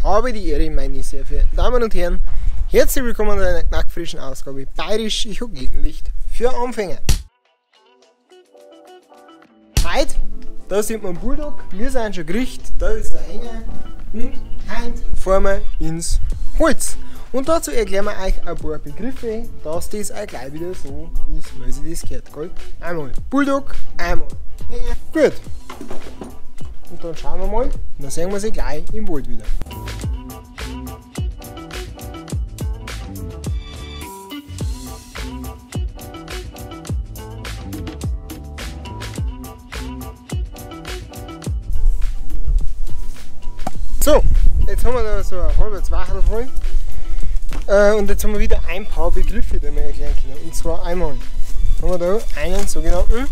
habe die Ehre, meine sehr verehrten Damen und Herren. Herzlich willkommen zu einer knackfrischen Ausgabe Bayerisch Gegenlicht für Anfänger. Heute, da sieht man Bulldog, wir sind schon gerichtet, da ist der Hänger und heute fahren wir ins Holz. Und dazu erklären wir euch ein paar Begriffe, dass das auch gleich wieder so ist, weil sie das gehört. Gell? Einmal Bulldog, einmal Hänger. Gut. Und dann schauen wir mal, und dann sehen wir sie gleich im Wald wieder. So, jetzt haben wir da so ein halbes Wachel voll. Und jetzt haben wir wieder ein paar Begriffe, die wir erklären können. Und zwar einmal haben wir da einen sogenannten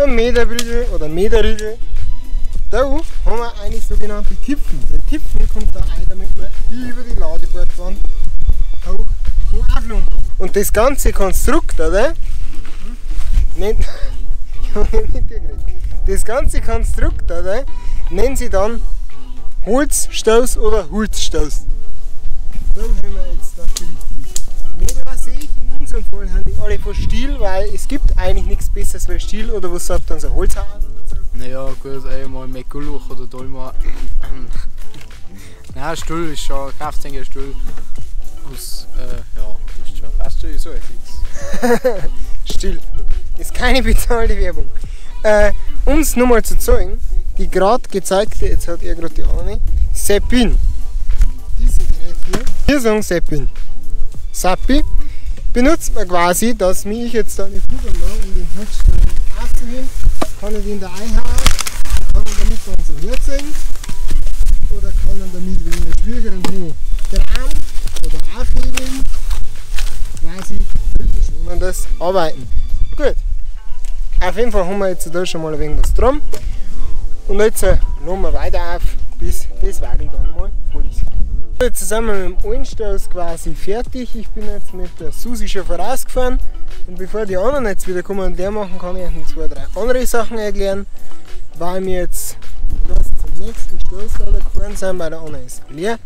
Meterriegel oder Meterriegel. Da haben wir eine sogenannte Tipfen. Der Tipfen kommt da ein, damit man über die Ladebordwand hoch und aufladen kann. Und das ganze Konstrukt, oder? Das ganze Konstrukt, oder? Nennen sie dann Holzstoß oder Holzstoß. Da haben wir jetzt natürlich die Meter, sehe ich. In unserem Fall haben die alle von Stiel, weil es gibt eigentlich nichts Besseres als Stiel, oder was sagt dann so Holzhauer oder so? Naja, gut, einmal Mekuluch oder Dolma. Nein, Stuhl ist schon, Kraftsänger Stuhl. Aus, ja, ist schon, passt schon, so jetzt. Still. Ist keine bezahlte Werbung. Um es nochmal zu zeigen, die gerade gezeigte, jetzt hat er gerade die Ahne, Seppin. Diese Geräte hier sagen Seppin. Sappi benutzt man quasi, dass ich jetzt da eine Fuge mache, um den Holzstein aufzuheben, kann ich den da einhauen, kann ich damit dann so herziehen oder kann ich damit, wenn der schwierigeren Höhe drehen oder aufheben, quasi schon das arbeiten. Gut. Auf jeden Fall haben wir jetzt da schon mal ein wenig was dran. Und jetzt laden wir weiter auf, bis das Wagel dann mal voll ist. Jetzt sind wir mit dem Anstoß quasi fertig. Ich bin jetzt mit der Susi schon vorausgefahren. Und bevor die anderen jetzt wieder kommen und leer machen, kann ich euch noch 2, 3 andere Sachen erklären. Weil wir jetzt zum nächsten Stoß gefahren sind, weil der andere ist leer.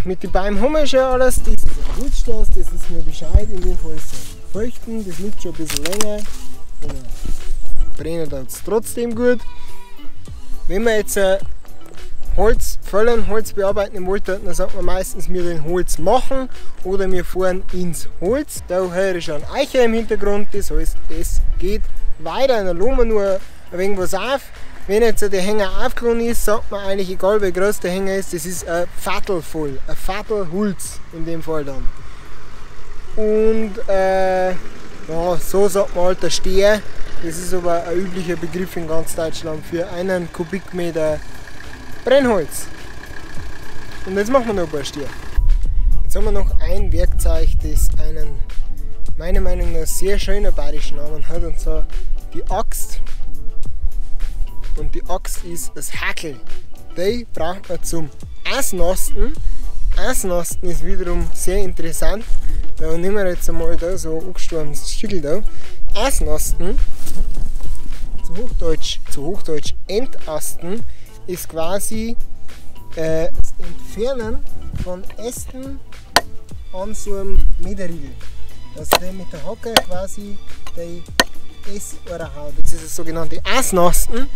Mit den Bäumen haben wir schon alles. Das ist ein Holzstoß, das ist mir Bescheid. In dem Fall ist es ein Feuchten, das liegt schon ein bisschen länger. Brennen tut es trotzdem gut. Wenn wir jetzt Holz fällen, Holz bearbeiten wollten, dann sagt man meistens, wir den Holz machen oder wir fahren ins Holz. Da höre ich schon Eiche im Hintergrund, das heißt, es geht weiter. Dann lassen wir nur ein wenig was auf. Wenn jetzt der Hänger aufgeladen ist, sagt man eigentlich, egal wie groß der Hänger ist, das ist ein Viertel voll, ein Viertel Holz in dem Fall dann. Und ja, so sagt man halt der Steher. Das ist aber ein üblicher Begriff in ganz Deutschland für einen Kubikmeter Brennholz. Und jetzt machen wir noch ein paar Steher. Jetzt haben wir noch ein Werkzeug, das einen, meiner Meinung nach, sehr schönen bayerischen Namen hat, und zwar die Axt. Und die Axt ist das Hackel. Die braucht man zum Ausnasten. Ausnasten ist wiederum sehr interessant. Da nehmen wir jetzt einmal da so ein angestorbenes Stückel da. Ausnasten, zu Hochdeutsch Entasten, ist quasi das Entfernen von Ästen an so einem Meterriegel. Dass der mit der Hacke quasi die Äste haut. Das ist das sogenannte Ausnasten.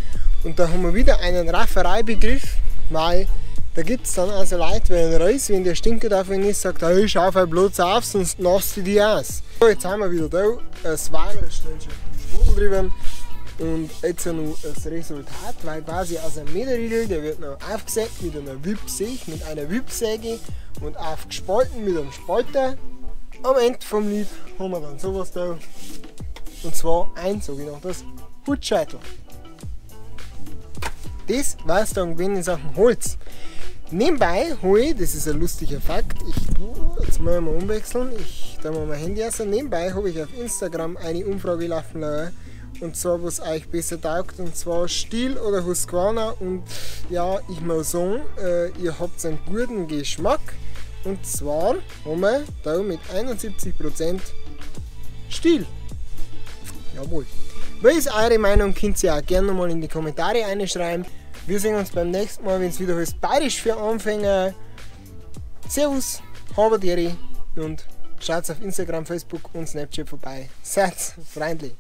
Und da haben wir wieder einen Raffereibegriff, weil da gibt es dann also Leute, wenn der Stinker da ist, sagt, hey, schau auf bloß auf, sonst nasst du die aus. So, jetzt sind wir wieder da, das Wagel steht schon Sprudel drüber. Und jetzt noch das Resultat, weil quasi aus einem Meterriegel, der wird noch aufgesägt mit einer Wippsäge und aufgespalten mit einem Spalter. Am Ende vom Lied haben wir dann sowas da, und zwar ein sogenanntes Hutscheitel. Das war es dann gewesen in Sachen Holz. Nebenbei habe ich, das ist ein lustiger Fakt, jetzt müssen wir mal umwechseln, ich da mal mein Handy aus. Nebenbei habe ich auf Instagram eine Umfrage laufen lassen, und zwar was euch besser taugt, und zwar Stiel oder Husqvarna. Und ja, ich muss sagen, ihr habt einen guten Geschmack, und zwar haben wir da mit 71% Stiel. Jawohl. Was ist eure Meinung? Könnt ihr auch gerne nochmal in die Kommentare reinschreiben. Wir sehen uns beim nächsten Mal, wenn es wieder heißt Bayerisch für Anfänger. Servus, habert Ehre und schaut auf Instagram, Facebook und Snapchat vorbei. Seid freundlich.